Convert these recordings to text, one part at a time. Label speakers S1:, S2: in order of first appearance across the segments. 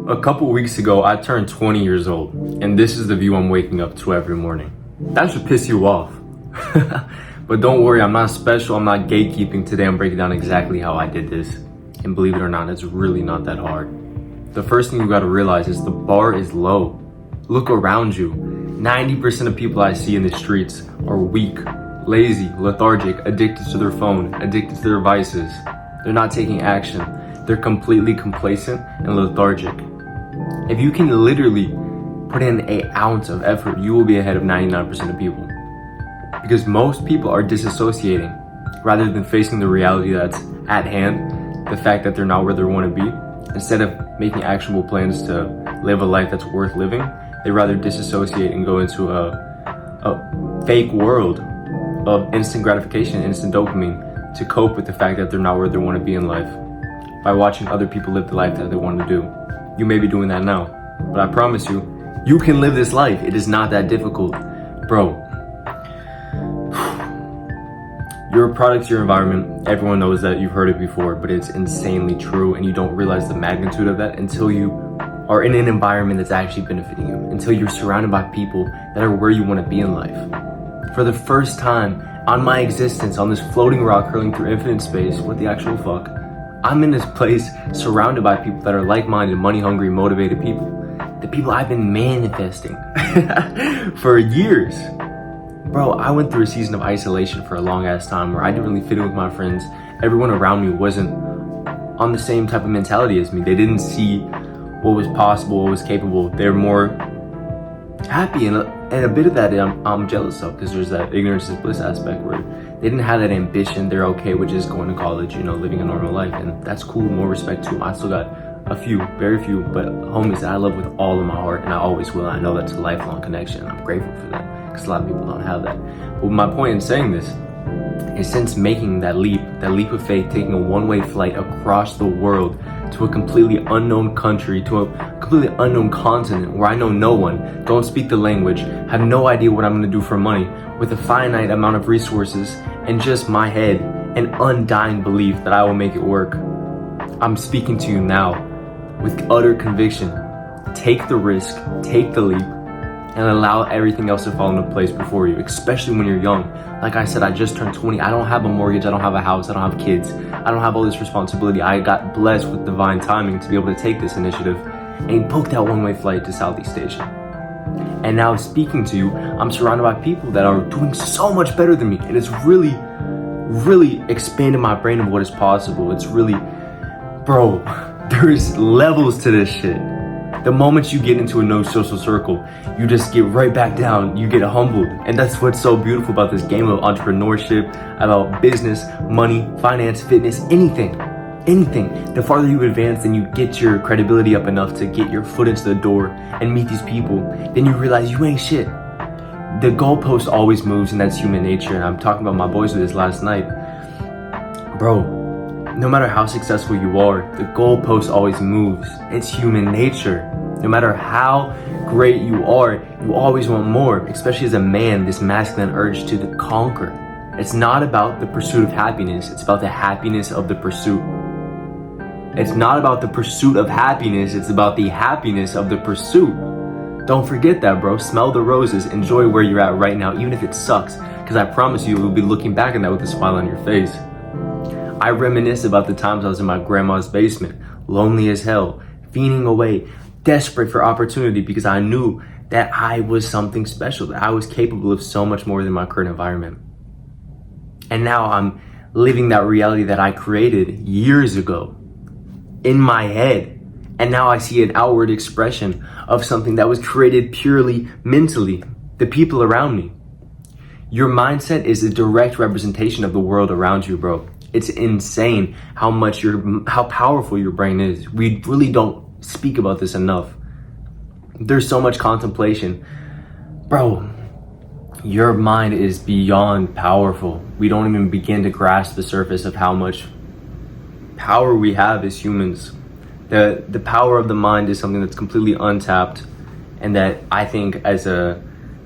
S1: A couple weeks ago, I turned 20 years old, and this is the view I'm waking up to every morning. That should piss you off. But don't worry, I'm not special, I'm not gatekeeping. Today I'm breaking down exactly how I did this. And believe it or not, it's really not that hard. The first thing you gotta realize is the bar is low. Look around you. 90% of people I see in the streets are weak, lazy, lethargic, addicted to their phone, addicted to their vices. They're not taking action. They're completely complacent and lethargic. If you can literally put in an ounce of effort, you will be ahead of 99% of people. Because most people are disassociating rather than facing the reality that's at hand, the fact that they're not where they want to be. Instead of making actionable plans to live a life that's worth living, they rather disassociate and go into a fake world of instant gratification, instant dopamine to cope with the fact that they're not where they want to be in life by watching other people live the life that they want to do. You may be doing that now, but I promise you, you can live this life. It is not that difficult. Bro, you're a product of your environment. Everyone knows that, you've heard it before, but it's insanely true, and you don't realize the magnitude of that until you are in an environment that's actually benefiting you, until you're surrounded by people that are where you want to be in life. For the first time on my existence, on this floating rock hurling through infinite space, what the actual fuck, I'm in this place surrounded by people that are like-minded, money-hungry, motivated people. The people I've been manifesting for years. Bro, I went through a season of isolation for a long-ass time where I didn't really fit in with my friends. Everyone around me wasn't on the same type of mentality as me. They didn't see what was possible, what was capable. They're more happy, and a bit of that I'm jealous of, because there's that ignorance is bliss aspect where they didn't have that ambition. They're okay with just going to college, living a normal life, and that's cool. More respect to them. I still got a few, very few, but homies that I love with all of my heart, and I always will. I know that's a lifelong connection, and I'm grateful for that, because a lot of people don't have that. But my point in saying this is, since making that leap of faith, taking a one-way flight across the world to a completely unknown country, to a completely unknown continent where I know no one, don't speak the language, have no idea what I'm gonna do for money, with a finite amount of resources and just my head, an undying belief that I will make it work. I'm speaking to you now with utter conviction. Take the risk, take the leap, and allow everything else to fall into place before you, especially when you're young. Like I said, I just turned 20. I don't have a mortgage, I don't have a house, I don't have kids, I don't have all this responsibility. I got blessed with divine timing to be able to take this initiative and book that one-way flight to Southeast Asia. And now speaking to you, I'm surrounded by people that are doing so much better than me. And it's really, really expanded my brain of what is possible. It's really, bro, there's levels to this shit. The moment you get into a no social circle, you just get right back down, you get humbled. And that's what's so beautiful about this game of entrepreneurship, about business, money, finance, fitness, anything. The farther you advance and you get your credibility up enough to get your foot into the door and meet these people, then you realize you ain't shit. The goalpost always moves, and that's human nature. And I'm talking about my boys with this last night. Bro, no matter how successful you are, the goalpost always moves. It's human nature. No matter how great you are, you always want more, especially as a man, this masculine urge to conquer. It's not about the pursuit of happiness, it's about the happiness of the pursuit. It's not about the pursuit of happiness, it's about the happiness of the pursuit. Don't forget that, bro. Smell the roses, enjoy where you're at right now, even if it sucks, because I promise you, you'll be looking back on that with a smile on your face. I reminisce about the times I was in my grandma's basement, lonely as hell, fiending away, desperate for opportunity, because I knew that I was something special, that I was capable of so much more than my current environment. And now I'm living that reality that I created years ago in my head. And now I see an outward expression of something that was created purely mentally, the people around me. Your mindset is a direct representation of the world around you, bro. It's insane how powerful your brain is. We really don't speak about this enough. There's so much contemplation. Bro, your mind is beyond powerful. We don't even begin to grasp the surface of how much power we have as humans. The power of the mind is something that's completely untapped, and that I think as a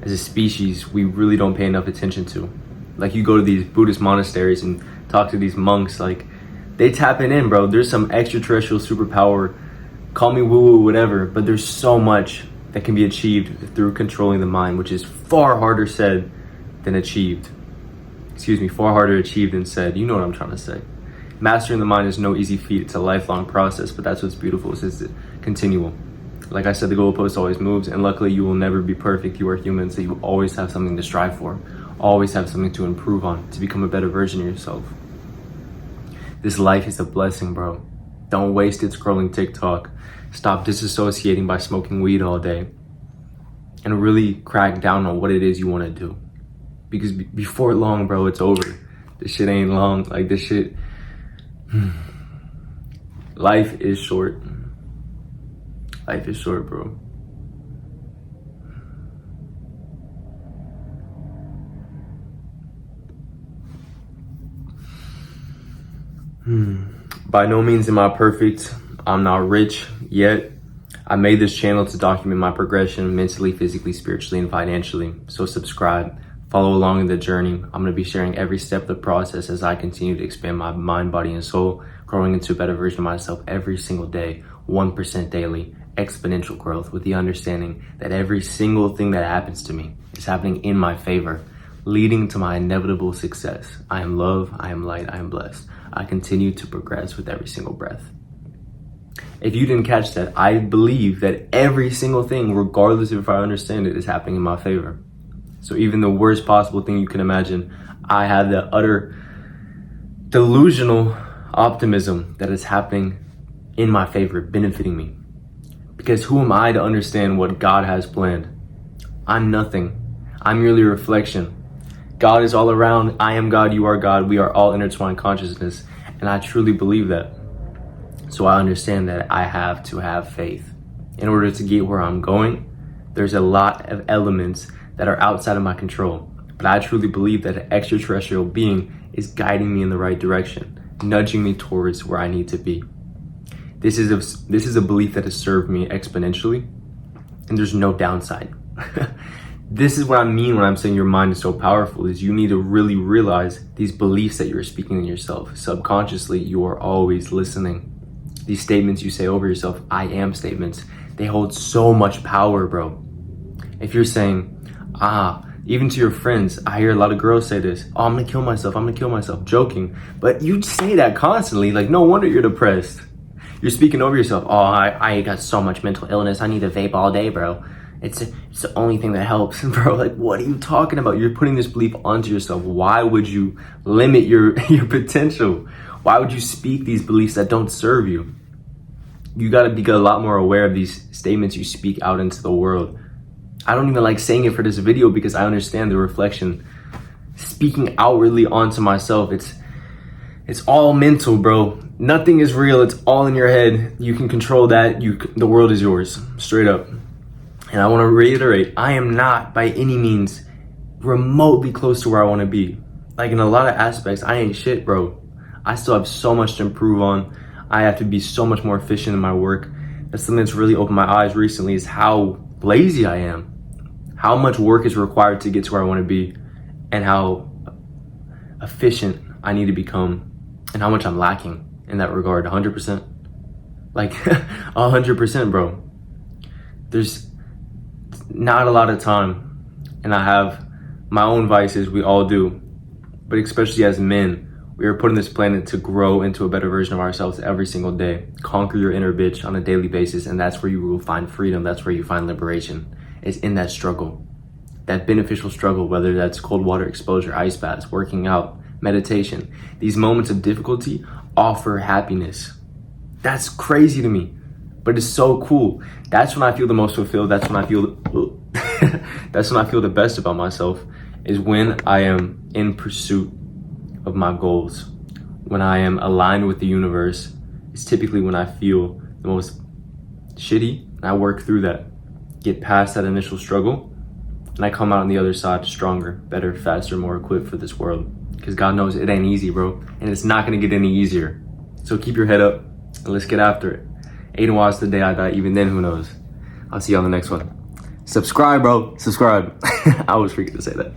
S1: species, we really don't pay enough attention to. Like, you go to these Buddhist monasteries and talk to these monks, like, they tapping in, bro. There's some extraterrestrial superpower Call me woo-woo, whatever, but there's so much that can be achieved through controlling the mind, which is far harder said than achieved. Far harder achieved than said. You know what I'm trying to say. Mastering the mind is no easy feat. It's a lifelong process, but that's what's beautiful. It's continual. Like I said, the goalpost always moves, and luckily you will never be perfect. You are human, so you always have something to strive for. Always have something to improve on, to become a better version of yourself. This life is a blessing, bro. Don't waste it scrolling TikTok. Stop disassociating by smoking weed all day. And really crack down on what it is you want to do. Because before long, bro, it's over. This shit ain't long. Like, this shit... Life is short. Life is short, bro. By no means am I perfect. I'm not rich yet. I made this channel to document my progression mentally, physically, spiritually, and financially. So subscribe. Follow along in the journey. I'm going to be sharing every step of the process as I continue to expand my mind, body, and soul, growing into a better version of myself every single day, 1% daily, exponential growth, with the understanding that every single thing that happens to me is happening in my favor, leading to my inevitable success. I am love, I am light, I am blessed. I continue to progress with every single breath. If you didn't catch that, I believe that every single thing, regardless of if I understand it, is happening in my favor. So even the worst possible thing you can imagine, I have the utter delusional optimism that is happening in my favor, benefiting me. Because who am I to understand what God has planned? I'm nothing. I'm merely a reflection. God is all around. I am God, you are God. We are all intertwined consciousness. And I truly believe that. So I understand that I have to have faith. In order to get where I'm going, there's a lot of elements that are outside of my control. But I truly believe that an extraterrestrial being is guiding me in the right direction, nudging me towards where I need to be. This is a belief that has served me exponentially, and there's no downside. This is what I mean when I'm saying your mind is so powerful, is you need to really realize these beliefs that you're speaking in yourself. Subconsciously, you are always listening. These statements you say over yourself, I am statements, they hold so much power, bro. If you're saying, even to your friends, I hear a lot of girls say this, oh, I'm gonna kill myself, joking. But you say that constantly, like, no wonder you're depressed. You're speaking over yourself, oh, I got so much mental illness, I need to vape all day, bro. It's the only thing that helps, bro. Like, what are you talking about? You're putting this belief onto yourself. Why would you limit your potential? Why would you speak these beliefs that don't serve you? You gotta be a lot more aware of these statements you speak out into the world. I don't even like saying it for this video because I understand the reflection. Speaking outwardly onto myself, it's all mental, bro. Nothing is real. It's all in your head. You can control that. The world is yours, straight up. And I want to reiterate, I am not by any means remotely close to where I want to be. Like, in a lot of aspects, I ain't shit, bro. I still have so much to improve on. I have to be so much more efficient in my work. That's something that's really opened my eyes recently, is how lazy I am. How much work is required to get to where I want to be, and how efficient I need to become, and how much I'm lacking in that regard. 100%. Like, 100%, bro. There's not a lot of time, and I have my own vices. We all do, but especially as men, we are put on this planet to grow into a better version of ourselves every single day. Conquer your inner bitch on a daily basis, and that's where you will find freedom. That's where you find liberation. It's in that struggle, that beneficial struggle, whether that's cold water exposure, ice baths, working out, meditation. These moments of difficulty offer happiness. That's crazy to me, but it's so cool. That's when I feel the most fulfilled. That's when I feel the best about myself, is when I am in pursuit of my goals. When I am aligned with the universe, it's typically when I feel the most shitty, and I work through that, get past that initial struggle, and I come out on the other side stronger, better, faster, more equipped for this world. Because God knows it ain't easy, bro, and it's not gonna get any easier. So keep your head up, and let's get after it. Ain't watch the day I die, even then, who knows? I'll see you on the next one. Subscribe, bro, subscribe. I was freaking to say that.